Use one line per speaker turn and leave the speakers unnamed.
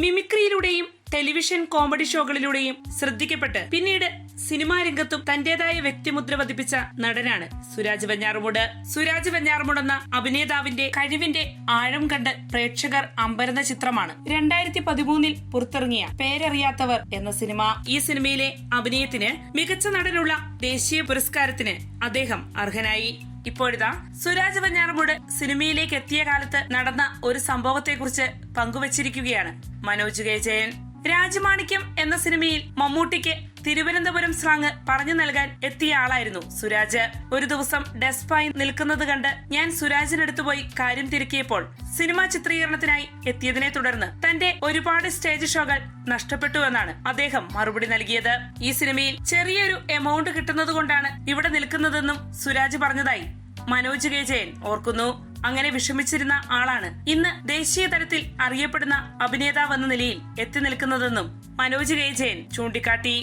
മിമിക്രിയിലൂടെയും television comedy ഷോകളിലൂടെയും ശ്രദ്ധിക്കപ്പെട്ട് പിന്നീട് cinema രംഗത്തും തന്റേതായ വ്യക്തിമുദ്ര പതിപ്പിച്ച നടനാണ് സുരാജ് വെഞ്ഞാറമൂട്. സുരാജ് വെഞ്ഞാറമൂട് എന്ന അഭിനേതാവിന്റെ കഴിവിന്റെ ആഴം കണ്ട് പ്രേക്ഷകർ അമ്പരന്ന ചിത്രമാണ് 2013 പുറത്തിറങ്ങിയ പേരറിയാത്തവർ എന്ന സിനിമ. ഈ സിനിമയിലെ അഭിനയത്തിന് മികച്ച നടനുള്ള ദേശീയ പുരസ്കാരത്തിന് അദ്ദേഹം അർഹനായി. ഇപ്പോഴിതാ സുരാജ് വെഞ്ഞാറമൂട് സിനിമയിലേക്ക് എത്തിയ കാലത്ത് നടന്ന ഒരു സംഭവത്തെക്കുറിച്ച് പങ്കുവച്ചിരിക്കുകയാണ് മനോജ് കെ ജയൻ. രാജമാണിക്യം എന്ന സിനിമയിൽ മമ്മൂട്ടിക്ക് തിരുവനന്തപുരം സ്ലാങ് പറഞ്ഞു നൽകാൻ എത്തിയ ആളായിരുന്നു സുരാജ്. ഒരു ദിവസം ഡെസ്പായി നിൽക്കുന്നത് കണ്ട് ഞാൻ സുരാജിനടുത്ത് പോയി കാര്യം തിരക്കിയപ്പോൾ സിനിമാ ചിത്രീകരണത്തിനായി എത്തിയതിനെ തുടർന്ന് തന്റെ ഒരുപാട് സ്റ്റേജ് ഷോകൾ നഷ്ടപ്പെട്ടുവെന്നാണ് അദ്ദേഹം മറുപടി നൽകിയത്. ഈ സിനിമയിൽ ചെറിയൊരു എമൗണ്ട് കിട്ടുന്നത് കൊണ്ടാണ് ഇവിടെ നിൽക്കുന്നതെന്നും സുരാജ് പറഞ്ഞതായി മനോജ് കെ ജയൻ ഓർക്കുന്നു. അങ്ങനെ വിഷമിച്ചിരുന്ന ആളാണ് ഇന്ന് ദേശീയ തലത്തിൽ അറിയപ്പെടുന്ന അഭിനേതാവെന്ന നിലയിൽ എത്തി നിൽക്കുന്നതെന്നും മനോജ് കെ ജയൻ ചൂണ്ടിക്കാട്ടി.